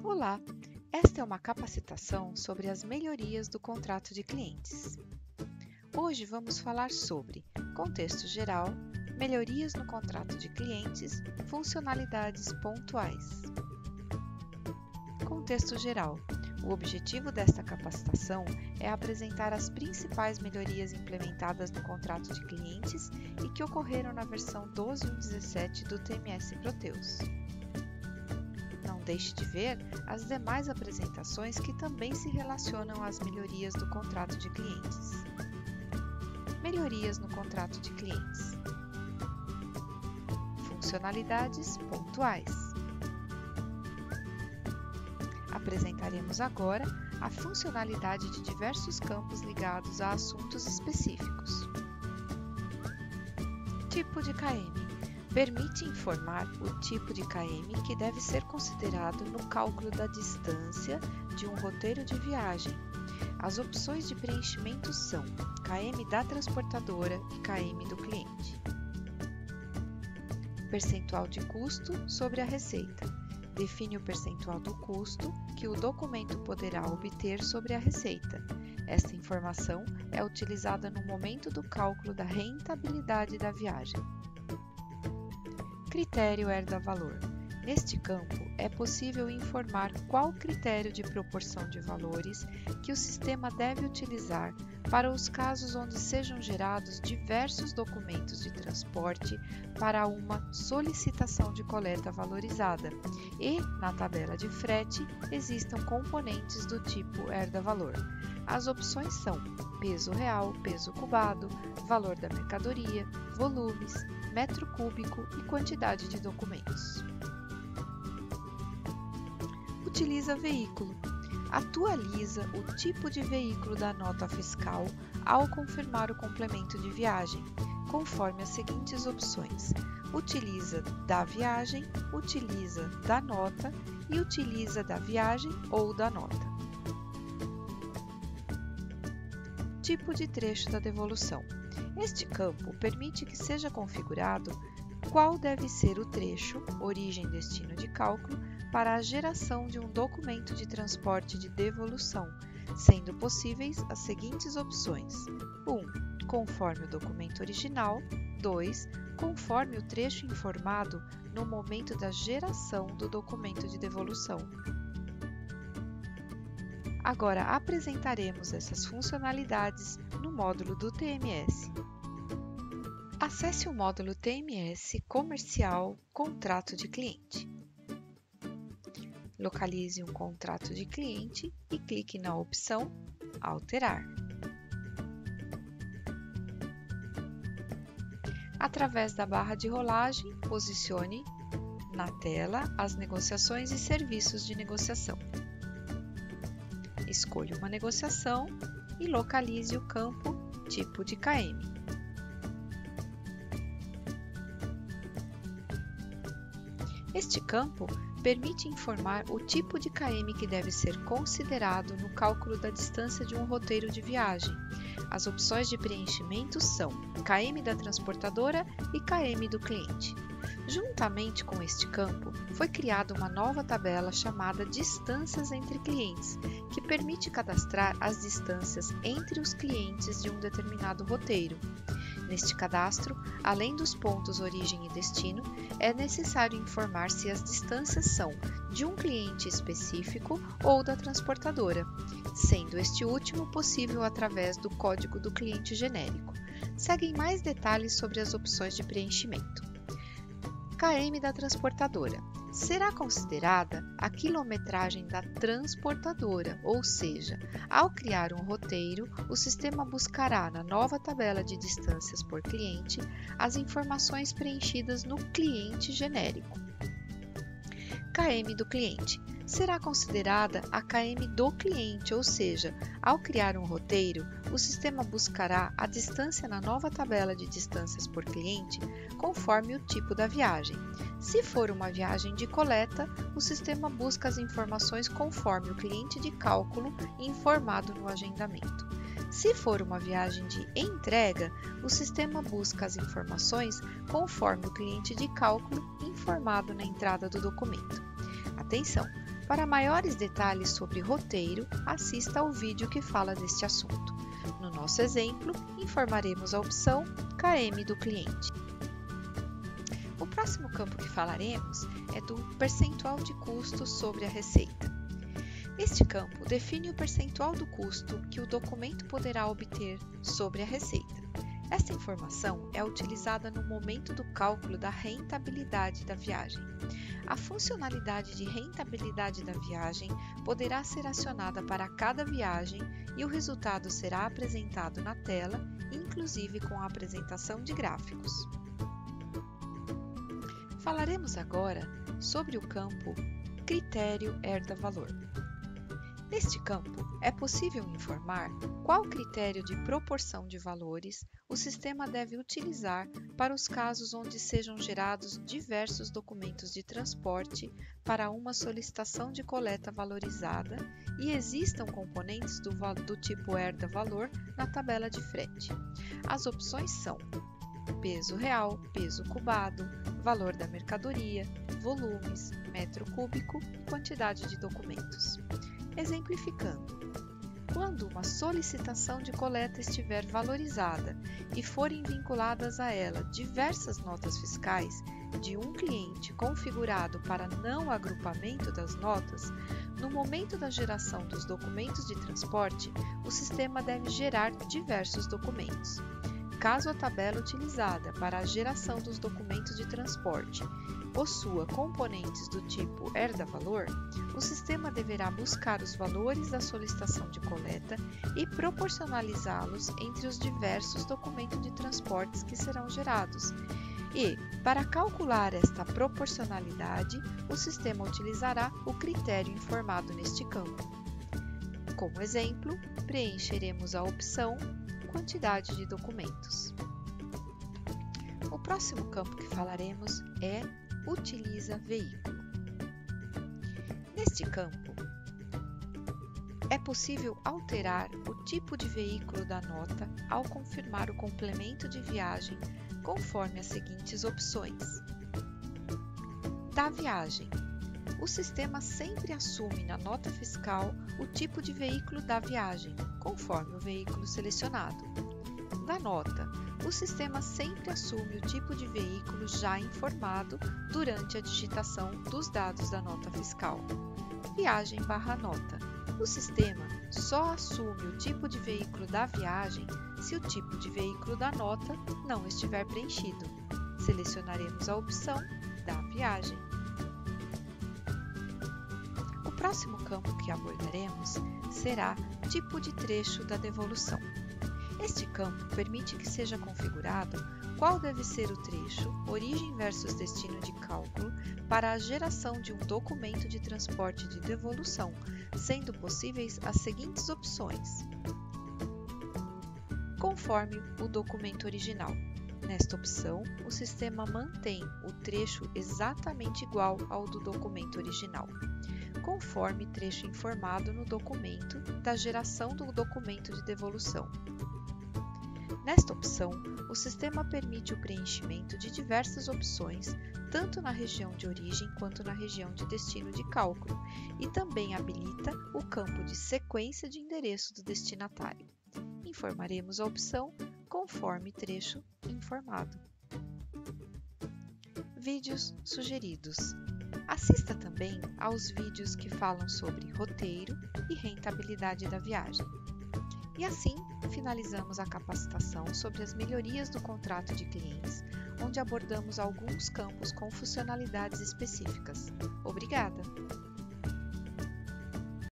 Olá, esta é uma capacitação sobre as melhorias do contrato de clientes. Hoje vamos falar sobre contexto geral, melhorias no contrato de clientes, funcionalidades pontuais. Contexto geral. O objetivo desta capacitação é apresentar as principais melhorias implementadas no contrato de clientes e que ocorreram na versão 12.1.17 do TMS Proteus. Não deixe de ver as demais apresentações que também se relacionam às melhorias do contrato de clientes. Melhorias no contrato de clientes. Funcionalidades pontuais. Apresentaremos agora a funcionalidade de diversos campos ligados a assuntos específicos. Tipo de KM. Permite informar o tipo de KM que deve ser considerado no cálculo da distância de um roteiro de viagem. As opções de preenchimento são KM da transportadora e KM do cliente. Percentual de custo sobre a receita. Define o percentual do custo que o documento poderá obter sobre a receita. Esta informação é utilizada no momento do cálculo da rentabilidade da viagem. Critério herda-valor. Neste campo, é possível informar qual critério de proporção de valores que o sistema deve utilizar para os casos onde sejam gerados diversos documentos de transporte para uma solicitação de coleta valorizada e, na tabela de frete, existam componentes do tipo herda-valor. As opções são peso real, peso cubado, valor da mercadoria, volumes, metro cúbico e quantidade de documentos. Utiliza veículo. Atualiza o tipo de veículo da nota fiscal ao confirmar o complemento de viagem, conforme as seguintes opções: utiliza da viagem, utiliza da nota e utiliza da viagem ou da nota. Tipo de trecho da devolução. Este campo permite que seja configurado qual deve ser o trecho, origem e destino de cálculo, para a geração de um documento de transporte de devolução, sendo possíveis as seguintes opções: 1. Conforme o documento original. 2. Conforme o trecho informado no momento da geração do documento de devolução. Agora apresentaremos essas funcionalidades no módulo do TMS. Acesse o módulo TMS Comercial Contrato de Cliente. Localize um contrato de cliente e clique na opção Alterar. Através da barra de rolagem, posicione na tela as negociações e serviços de negociação. Escolha uma negociação e localize o campo Tipo de KM. Este campo permite informar o tipo de KM que deve ser considerado no cálculo da distância de um roteiro de viagem. As opções de preenchimento são KM da transportadora e KM do cliente. Juntamente com este campo, foi criada uma nova tabela chamada Distâncias entre clientes, que permite cadastrar as distâncias entre os clientes de um determinado roteiro. Neste cadastro, além dos pontos origem e destino, é necessário informar se as distâncias são de um cliente específico ou da transportadora, sendo este último possível através do código do cliente genérico. Seguem mais detalhes sobre as opções de preenchimento. KM da transportadora. Será considerada a quilometragem da transportadora, ou seja, ao criar um roteiro, o sistema buscará na nova tabela de distâncias por cliente as informações preenchidas no cliente genérico. KM do cliente. Será considerada a KM do cliente, ou seja, ao criar um roteiro, o sistema buscará a distância na nova tabela de distâncias por cliente conforme o tipo da viagem. Se for uma viagem de coleta, o sistema busca as informações conforme o cliente de cálculo informado no agendamento. Se for uma viagem de entrega, o sistema busca as informações conforme o cliente de cálculo informado na entrada do documento. Atenção! Para maiores detalhes sobre roteiro, assista ao vídeo que fala deste assunto. No nosso exemplo, informaremos a opção KM do cliente. O próximo campo que falaremos é do percentual de custo sobre a receita. Este campo define o percentual do custo que o documento poderá obter sobre a receita. Esta informação é utilizada no momento do cálculo da rentabilidade da viagem. A funcionalidade de rentabilidade da viagem poderá ser acionada para cada viagem e o resultado será apresentado na tela, inclusive com a apresentação de gráficos. Falaremos agora sobre o campo Critério herda-valor. Neste campo, é possível informar qual critério de proporção de valores o sistema deve utilizar para os casos onde sejam gerados diversos documentos de transporte para uma solicitação de coleta valorizada e existam componentes do tipo herda-valor na tabela de frete. As opções são peso real, peso cubado, valor da mercadoria, volumes, metro cúbico e quantidade de documentos. Exemplificando, quando uma solicitação de coleta estiver valorizada e forem vinculadas a ela diversas notas fiscais de um cliente configurado para não agrupamento das notas, no momento da geração dos documentos de transporte, o sistema deve gerar diversos documentos. Caso a tabela utilizada para a geração dos documentos de transporte possua componentes do tipo herda-valor, o sistema deverá buscar os valores da solicitação de coleta e proporcionalizá-los entre os diversos documentos de transportes que serão gerados. E, para calcular esta proporcionalidade, o sistema utilizará o critério informado neste campo. Como exemplo, preencheremos a opção Quantidade de documentos. O próximo campo que falaremos é Utiliza veículo. Neste campo, é possível alterar o tipo de veículo da nota ao confirmar o complemento de viagem conforme as seguintes opções. Da viagem. O sistema sempre assume na nota fiscal o tipo de veículo da viagem, conforme o veículo selecionado. Da nota, o sistema sempre assume o tipo de veículo já informado durante a digitação dos dados da nota fiscal. Viagem/nota. O sistema só assume o tipo de veículo da viagem se o tipo de veículo da nota não estiver preenchido. Selecionaremos a opção da viagem. O próximo campo que abordaremos será tipo de trecho da devolução. Este campo permite que seja configurado qual deve ser o trecho, origem versus destino de cálculo, para a geração de um documento de transporte de devolução, sendo possíveis as seguintes opções. Conforme o documento original. Nesta opção, o sistema mantém o trecho exatamente igual ao do documento original, conforme trecho informado no documento da geração do documento de devolução. Nesta opção, o sistema permite o preenchimento de diversas opções, tanto na região de origem quanto na região de destino de cálculo, e também habilita o campo de sequência de endereço do destinatário. Informaremos a opção conforme trecho informado. Vídeos sugeridos. Assista também aos vídeos que falam sobre roteiro e rentabilidade da viagem. E assim, finalizamos a capacitação sobre as melhorias do contrato de clientes, onde abordamos alguns campos com funcionalidades específicas. Obrigada!